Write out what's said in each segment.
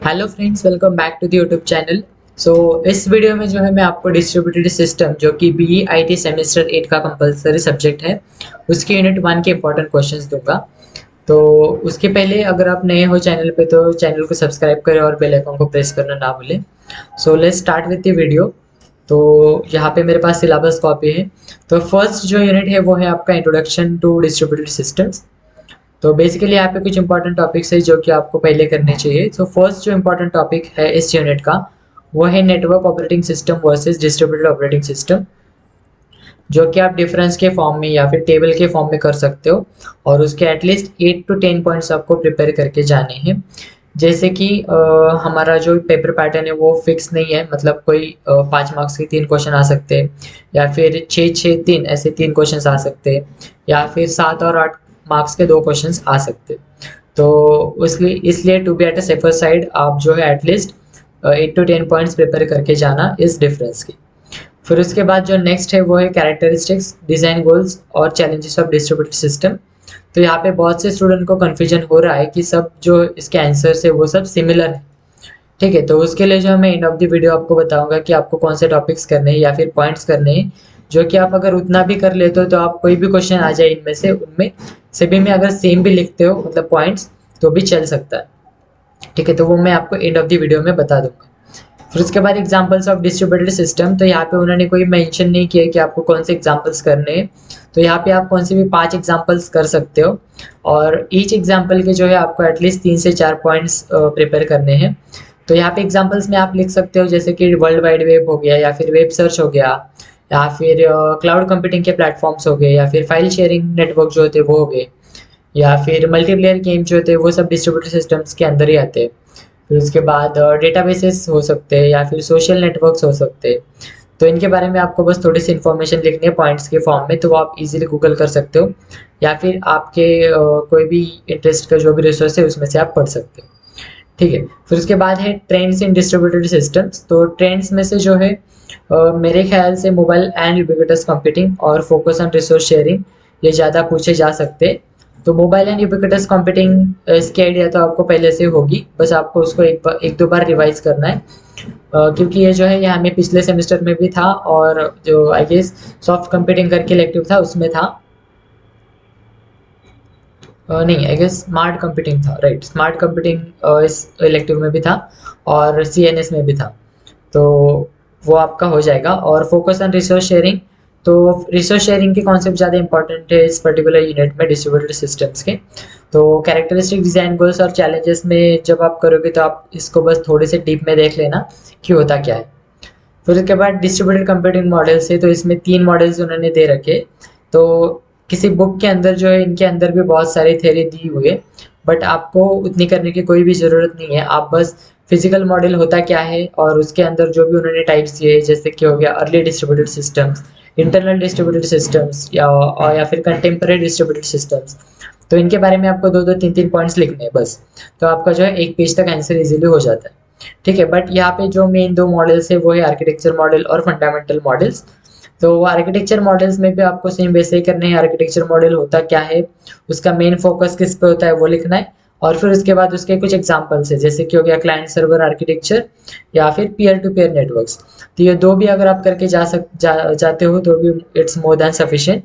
Hello friends, welcome back to the YouTube channel. So इस video में जो है मैं आपको डिस्ट्रीब्यूटेड सिस्टम जो कि BE IT सेमेस्टर 8 का कंपलसरी सब्जेक्ट है उसके यूनिट 1 के इंपॉर्टेंट क्वेश्चंस दूंगा। तो उसके पहले अगर आप नए हो चैनल पे तो चैनल को सब्सक्राइब करें और बेल आइकन को प्रेस करना ना भूलें। So let's start with the video. तो यहाँ पे मेरे पास सिलेबस कॉपी है। तो फर्स्ट जो यूनिट है वो है आपका इंट्रोडक्शन टू डिस्ट्रीब्यूटेड सिस्टम्स। तो बेसिकली यहाँ पे कुछ इंपॉर्टेंट टॉपिक्स है जो कि आपको पहले करने चाहिए। तो फर्स्ट जो इंपॉर्टेंट टॉपिक है इस यूनिट का वो है network operating system versus distributed operating system, जो कि आप डिफरेंस के फॉर्म में या फिर टेबल के फॉर्म में कर सकते हो। और उसके एटलीस्ट 8 to 10 पॉइंट्स आपको प्रिपेयर करके जाने हैं। जैसे कि हमारा जो पेपर पैटर्न है वो फिक्स नहीं है, मतलब कोई 5 मार्क्स के 3 क्वेश्चन आ सकते हैं, या फिर 6 6 3 ऐसे 3 क्वेश्चन आ सकते हैं, या फिर 7 और 8 मार्क्स के 2 क्वेश्चन आ सकते हैं। तो उसलिए इसलिए to be at a safer side आप जो है एटलीस्ट 8 to 10 पॉइंट्स प्रिपेयर करके जाना इस डिफरेंस की। फिर उसके बाद जो नेक्स्ट है वो है कैरेक्टरिस्टिक्स, डिज़ाइन गोल्स और चैलेंजेस ऑफ डिस्ट्रीब्यूटेड सिस्टम। तो यहाँ पे बहुत से स्टूडेंट को कन्फ्यूजन हो रहा है कि सब जो इसके आंसर्स है वो सब सिमिलर है। ठीक है, तो उसके लिए जो मैं एंड ऑफ द वीडियो आपको बताऊंगा कि आपको कौन से टॉपिक्स करने हैं या फिर पॉइंट्स करने हैं, जो कि आप अगर उतना भी कर लेते हो तो आप कोई भी क्वेश्चन आ जाए इनमें से उनमें सभी में अगर सेम भी लिखते हो मतलब पॉइंट्स तो भी चल सकता है। ठीक है, तो वो मैं आपको एंड ऑफ द वीडियो में बता दूंगा। फिर उसके बाद एग्जांपल्स ऑफ डिस्ट्रीब्यूटेड सिस्टम। तो यहाँ पे उन्होंने कोई मेंशन नहीं किया कि आपको कौन से एग्जांपल्स करने हैं। तो यहाँ पे आप कौन से भी 5 एग्जांपल्स कर सकते हो, और ईच एग्जांपल के जो है आपको एटलीस्ट 3 से 4 पॉइंट्स प्रिपेयर करने हैं। तो यहाँ पे एग्जांपल्स में आप लिख सकते हो जैसे कि वर्ल्ड वाइड वेब हो गया, या फिर वेब सर्च हो गया, या फिर क्लाउड कंप्यूटिंग के प्लेटफॉर्म्स हो गए, या फिर फाइल शेयरिंग नेटवर्क जो होते हैं वो हो गए, या फिर मल्टीप्लेयर गेम जो होते हैं वो सब डिस्ट्रीब्यूटेड सिस्टम्स के अंदर ही आते हैं। फिर उसके बाद डेटाबेसेस हो सकते हैं या फिर सोशल नेटवर्क्स हो सकते हैं। तो इनके बारे में आपको बस थोड़ी सी इन्फॉर्मेशन लिखनी है पॉइंट्स के फॉर्म में, तो वो आप इजीली गूगल कर सकते हो, या फिर आपके कोई भी इंटरेस्ट का जो भी रिसोर्स है उसमें से आप पढ़ सकते हो। ठीक है, फिर उसके बाद है ट्रेंड्स इन डिस्ट्रीब्यूटेड सिस्टम्स। तो ट्रेंड्स में से जो है मेरे ख्याल से मोबाइल एंड यूबिक्विटस कंप्यूटिंग और फोकस ऑन रिसोर्स शेयरिंग ये ज़्यादा पूछे जा सकते हैं। तो मोबाइल एंड यूबिक्विटस कंप्यूटिंग इसकी आइडिया तो आपको पहले से होगी, बस आपको उसको एक दो बार रिवाइज करना है। क्योंकि ये जो है ये हमें पिछले सेमेस्टर में भी था, और जो आई गेस सॉफ्ट कंप्यूटिंग करके इलेक्टिव था उसमें था। नहीं, आई गेस स्मार्ट कंप्यूटिंग था, राइट, स्मार्ट कंप्यूटिंग इस इलेक्टिव में भी था और CNS में भी था। तो वो आपका हो जाएगा। और फोकस ऑन रिसोर्स शेयरिंग, तो रिसोर्स शेयरिंग के कॉन्सेप्ट ज़्यादा इंपॉर्टेंट है इस पर्टिकुलर यूनिट में डिस्ट्रीब्यूटेड सिस्टम्स के। तो कैरेक्टरिस्टिक, डिज़ाइन गोल्स और चैलेंजेस में जब आप करोगे तो आप इसको बस थोड़े से डीप में देख लेना कि होता क्या है। फिर उसके बाद डिस्ट्रीब्यूटेड कंप्यूटिंग मॉडल्स है, तो इसमें 3 मॉडल्स उन्होंने दे रखे। तो किसी बुक के अंदर जो है इनके अंदर भी बहुत सारी थ्योरी दी हुई है, बट आपको उतनी करने की कोई भी ज़रूरत नहीं है। आप बस फिजिकल मॉडल होता क्या है और उसके अंदर जो भी उन्होंने टाइप्स दिए जैसे कि हो गया early distributed systems, internal distributed systems, या फिर कंटेम्पररी डिस्ट्रीब्यूटेड सिस्टम्स। तो इनके बारे में आपको 2 2 3 3 पॉइंट्स लिखने हैं बस। तो आपका जो है एक पेज तक आंसर इजीली हो जाता है। ठीक है, बट यहाँ पे जो मेन 2 मॉडल्स है वो है आर्किटेक्चर मॉडल और फंडामेंटल मॉडल्स। तो आर्किटेक्चर मॉडल्स में भी आपको सेम वैसे ही करने हैं। आर्किटेक्चर मॉडल होता क्या है, उसका मेन फोकस किस पे होता है वो लिखना है, और फिर उसके बाद उसके कुछ एग्जांपल्स है जैसे कि हो गया क्लाइंट सर्वर आर्किटेक्चर या फिर पीयर टू पीयर नेटवर्क्स। तो ये दो भी अगर आप करके जाते हो तो भी इट्स मोर देन सफिशिएंट।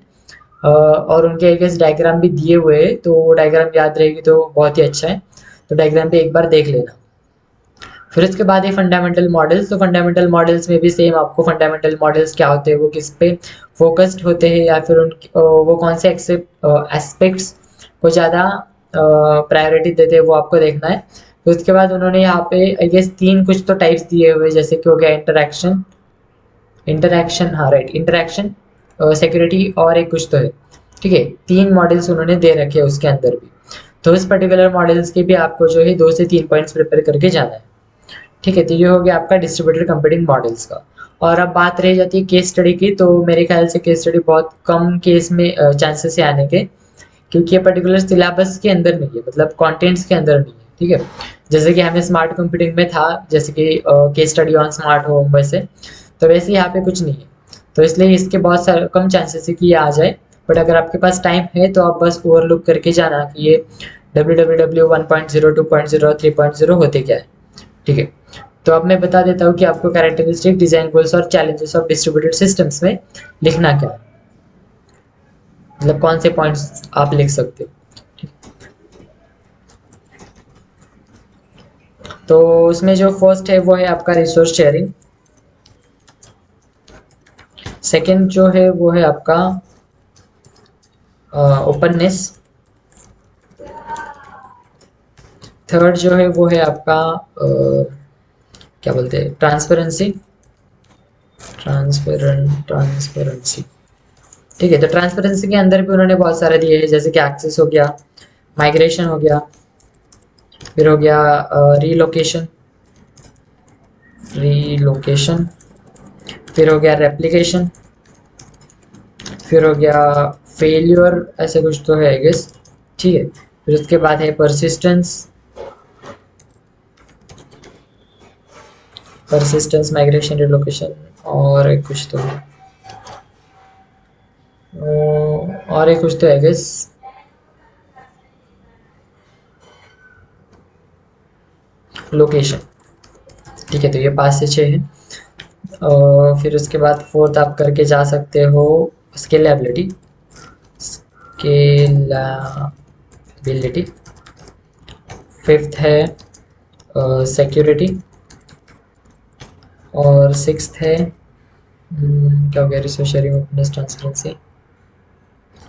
और उनके एक डायग्राम भी दिए हुए हैं, तो वो डायग्राम याद रहेगी तो बहुत ही अच्छा है। तो डायग्राम पे एक बार देख लेना। फिर उसके बाद है फंडामेंटल मॉडल्स। तो फंडामेंटल मॉडल्स में भी सेम आपको फंडामेंटल मॉडल्स क्या होते हैं, वो किस पे फोकस्ड होते हैं, या फिर वो कौन से एस्पेक्ट्स को ज़्यादा प्रायोरिटी देते हैं वो आपको देखना है। तो उसके बाद उन्होंने यहाँ पे आई गेस 3 कुछ तो टाइप्स दिए हुए जैसे कि हो गया इंटरेक्शन, हाँ राइट, इंटरेक्शन, सिक्योरिटी और एक कुछ तो है। ठीक है, 3 मॉडल्स उन्होंने दे रखे हैं उसके अंदर भी। तो इस पर्टिकुलर मॉडल्स के भी आपको जो है 2 से 3 पॉइंट्स प्रिपेयर करके जाना है। ठीक है, तो ये हो गया आपका डिस्ट्रीब्यूटेड कंप्यूटिंग मॉडल्स का। और अब बात रह जाती है केस स्टडी की, तो मेरे ख्याल से केस स्टडी बहुत कम केस में चांसेस है आने के, क्योंकि ये पर्टिकुलर सिलेबस के अंदर नहीं है, मतलब कंटेंट्स के अंदर नहीं है। ठीक है, जैसे कि हमें स्मार्ट कंप्यूटिंग में था जैसे कि case study on smart home, वैसे तो वैसे यहाँ पे कुछ नहीं है। तो इसलिए इसके बहुत सारे कम चांसेस है कि ये आ जाए। बट अगर आपके पास टाइम है तो आप बस ओवरलुक करके जाना कि ये WWW 1.0 2.0 3.0 होते क्या है। ठीक है, तो अब मैं बता देता हूँ कि आपको कैरेक्टरिस्टिक, डिजाइन गोल्स और चैलेंजेस ऑफ डिस्ट्रीब्यूटेड सिस्टम्स में लिखना क्या है, मतलब कौन से पॉइंट्स आप लिख सकते हो। तो उसमें जो फर्स्ट है वो है आपका रिसोर्स शेयरिंग, सेकंड जो है वो है आपका ओपननेस, थर्ड जो है वो है आपका क्या बोलते हैं, ट्रांसपेरेंसी, ट्रांसपेरेंसी। ठीक है, तो ट्रांसपेरेंसी के अंदर भी उन्होंने बहुत सारे दिए हैं, जैसे कि एक्सेस हो गया, माइग्रेशन हो गया, फिर हो गया रीलोकेशन, रीलोकेशन, फिर हो गया रेप्लिकेशन, फिर हो गया फेल्यूर, ऐसे कुछ तो है आई गेस। ठीक है, फिर उसके बाद है परसिस्टेंस, परसिस्टेंस, माइग्रेशन, रिलोकेशन, और एक कुछ तो है, और एक कुछ तो है गेस। लोकेशन। ठीक है, तो ये 5 से 6 है। फिर उसके बाद फोर्थ आप करके जा सकते हो स्केलेबिलिटी, स्केलेबिलिटी। फिफ्थ है सिक्योरिटी, और सिक्स्थ है क्या हो गया, resource sharing, openness, transparency,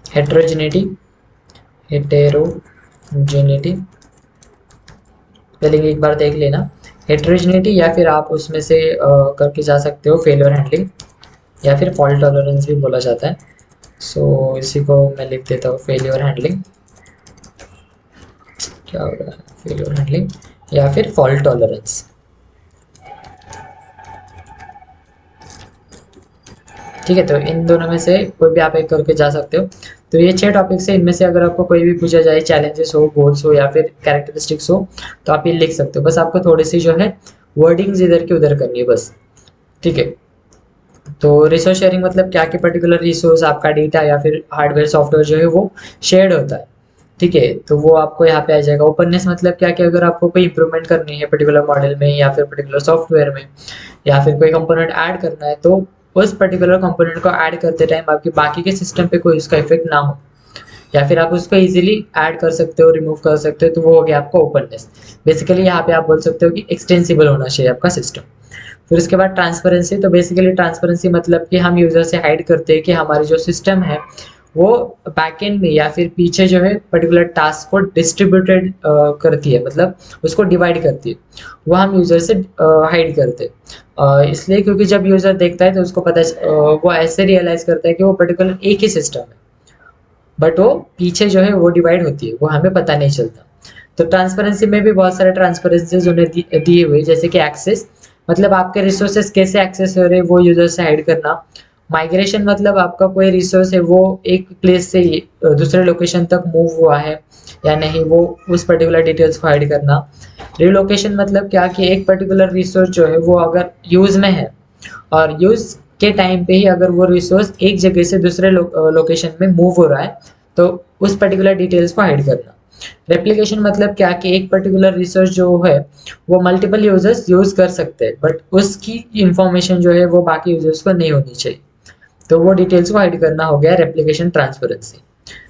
heterogeneity, heterogeneity. Spelling एक बार देख लेना, हेटेरोजेनिटी, या फिर आप उसमें से करके जा सकते हो फेलियर हैंडलिंग, या फिर फॉल्ट टॉलरेंस भी बोला जाता है। सो इसी को मैं लिख देता हूँ, फेलियर हैंडलिंग, क्या हो रहा है, फेलियर हैंडलिंग या फिर फॉल्ट टॉलरेंस। ठीक है, तो इन दोनों में से कोई भी आप एक करके जा सकते हो। तो ये 6 टॉपिक्स है, इनमें से अगर आपको कोई भी पूछा जाए, चैलेंजेस हो, गोल्स हो, या फिर कैरेक्टरिस्टिक्स हो, तो आप ये लिख सकते हो। बस आपको थोड़ी सी जो है वर्डिंग्स इधर की उधर करनी है बस। ठीक है, तो रिसोर्स शेयरिंग मतलब क्या कि पर्टिकुलर रिसोर्स, आपका डेटा या फिर हार्डवेयर सॉफ्टवेयर जो है वो शेयर्ड होता है। ठीक है, तो वो आपको यहाँ पे आ जाएगा। ओपननेस मतलब क्या कि अगर आपको कोई इंप्रूवमेंट करनी है पर्टिकुलर मॉडल में या फिर पर्टिकुलर सॉफ्टवेयर में, या फिर कोई कंपोनेंट ऐड करना है, तो उस पर्टिकुलर कंपोनेंट को ऐड करते टाइम आपके बाकी के सिस्टम पे कोई उसका इफेक्ट ना हो, या फिर आप उसको इजीली ऐड कर सकते हो, रिमूव कर सकते हो, तो वो हो गया आपका ओपननेस। बेसिकली यहाँ पे आप बोल सकते हो कि एक्सटेंसिबल होना चाहिए आपका सिस्टम। फिर उसके बाद ट्रांसपेरेंसी, तो बेसिकली ट्रांसपेरेंसी मतलब कि हम यूजर से हाइड करते हैं कि हमारी जो सिस्टम है वो बैकएंड में या फिर पीछे जो है पर्टिकुलर टास्क को डिस्ट्रीब्यूटेड करती है, मतलब उसको डिवाइड करती है, वो हम यूजर से हाइड करते हैं। इसलिए क्योंकि जब यूजर देखता है तो उसको पता वो ऐसे रियलाइज करता है कि वो पर्टिकुलर एक ही सिस्टम है, बट वो पीछे जो है वो डिवाइड होती है, वो हमें पता नहीं चलता। तो ट्रांसपेरेंसी में भी बहुत सारे ट्रांसपेरेंसीज उन्हें दिए हुए, जैसे कि एक्सेस मतलब आपके रिसोर्सेज कैसे एक्सेस हो रहे हैं वो यूजर से हाइड करना। माइग्रेशन मतलब आपका कोई रिसोर्स है वो एक प्लेस से दूसरे लोकेशन तक मूव हुआ है या नहीं, वो उस पर्टिकुलर डिटेल्स को हाइड करना। रिलोकेशन मतलब क्या कि एक पर्टिकुलर रिसोर्स जो है वो अगर यूज में है और यूज के टाइम पे ही अगर वो रिसोर्स एक जगह से दूसरे लोकेशन में मूव हो रहा है, तो उस पर्टिकुलर डिटेल्स को हाइड करना। रेप्लिकेशन मतलब क्या कि एक पर्टिकुलर रिसोर्स जो है वो मल्टीपल यूजर्स यूज कर सकते हैं, बट उसकी इंफॉर्मेशन जो है वो बाकी यूजर्स को नहीं होनी चाहिए, तो वो डिटेल्स को हाइड करना हो गया रेप्लिकेशन ट्रांसपेरेंसी।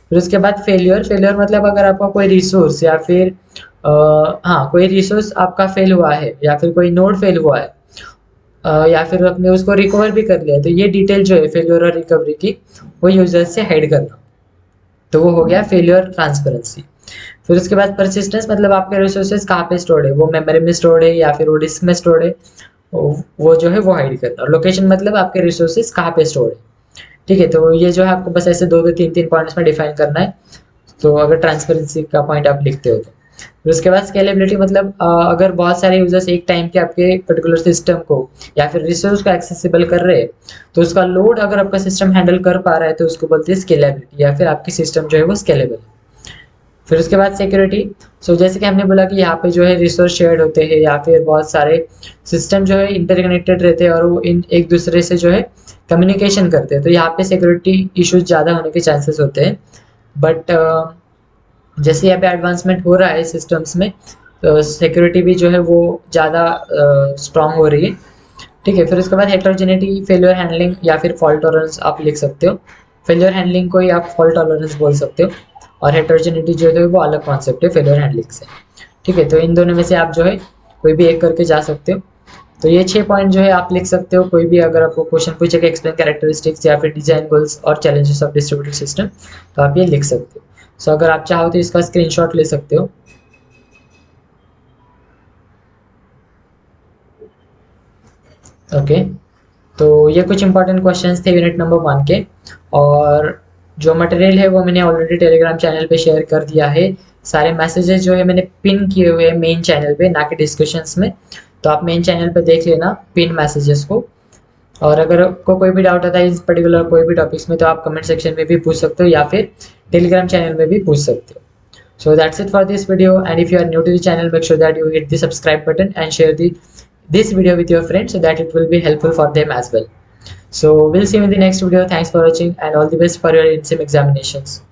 फिर उसके बाद फेलियर, फेलियर मतलब अगर आपका कोई रिसोर्स या फिर हाँ कोई रिसोर्स आपका फेल हुआ है या फिर कोई नोड फेल हुआ है, या फिर आपने उसको रिकवर भी कर लिया, तो ये डिटेल जो है फेलियर और रिकवरी की वो यूजर से हाइड करना, तो वो हो गया फेलियर ट्रांसपेरेंसी। फिर उसके बाद परसिस्टेंस मतलब आपके रिसोर्सेज कहाँ पे स्टोर्ड है, वो मेमोरी में स्टोर्ड है या फिर वो डिस्क में स्टोर्ड है, वो जो है वो हाइड करना। और लोकेशन मतलब आपके रिसोर्सेज कहाँ पे स्टोर्ड है। ठीक है, तो ये जो है आपको बस ऐसे दो दो तीन तीन पॉइंट्स में डिफाइन करना है, तो अगर ट्रांसपेरेंसी का पॉइंट आप लिखते हो तो। फिर उसके बाद स्केलेबिलिटी मतलब अगर बहुत सारे यूजर्स एक टाइम के आपके पर्टिकुलर सिस्टम को या फिर रिसोर्स को एक्सेसिबल कर रहे हैं, तो उसका लोड अगर आपका सिस्टम हैंडल कर पा रहा है तो उसको बोलते हैं स्केलेबिलिटी, या फिर आपकी सिस्टम जो है वो स्केलेबल है। फिर उसके बाद सिक्योरिटी, सो जैसे कि हमने बोला कि यहाँ पे जो है रिसोर्स शेयर्ड होते हैं या फिर बहुत सारे सिस्टम जो है इंटरकनेक्टेड रहते हैं और वो इन एक दूसरे से जो है कम्युनिकेशन करते हैं, तो यहाँ पे सिक्योरिटी इश्यूज ज़्यादा होने के चांसेस होते हैं। बट जैसे यहाँ पे एडवांसमेंट हो रहा है सिस्टम्स में, सिक्योरिटी भी जो है वो ज़्यादा स्ट्रांग हो रही है। ठीक है, फिर उसके बाद हेटेरोजेनिटी, फेलियर हैंडलिंग या फिर फॉल्ट टॉलरेंस आप लिख सकते हो। फेलियर हैंडलिंग को ही आप फॉल्ट टॉलरेंस बोल सकते हो, और हेटेरोजेनिटी जो है वो अलग कॉन्सेप्ट है फेलियर हैंडलिंग से। ठीक है, तो इन दोनों में से आप जो है कोई भी एक करके जा सकते हो। तो ये 6 पॉइंट जो है आप लिख सकते हो। कोई भी अगर आपको क्वेश्चन पूछेगा एक्सप्लेन कैरेक्टरिस्टिक्स या फिर डिजाइन गोल्स और चैलेंजेस ऑफ डिस्ट्रीब्यूटेड सिस्टम, तो आप ये लिख सकते हो। सो अगर आप चाहो तो इसका स्क्रीनशॉट ले सकते हो। ओके, तो ये कुछ इंपॉर्टेंट क्वेश्चंस थे यूनिट नंबर 1 के। और जो मटेरियल है वो मैंने ऑलरेडी टेलीग्राम चैनल पे शेयर कर दिया है। सारे मैसेजेस जो है मैंने पिन किए हुए हैं मेन चैनल पे, ना कि डिस्कशंस में। तो आप मेन चैनल पे देख लेना पिन मैसेजेस को। और अगर आपको कोई भी डाउट आता है इस पर्टिकुलर कोई भी टॉपिक्स में, तो आप कमेंट सेक्शन में भी पूछ सकते हो या फिर टेलीग्राम चैनल में भी पूछ सकते हो। So that's it for this video, and if you are new to the channel, make sure that you hit the subscribe button and share this video with your friends so that it will be helpful for them as well. So we'll see you in the next video. Thanks for watching and all the best for your exam examinations.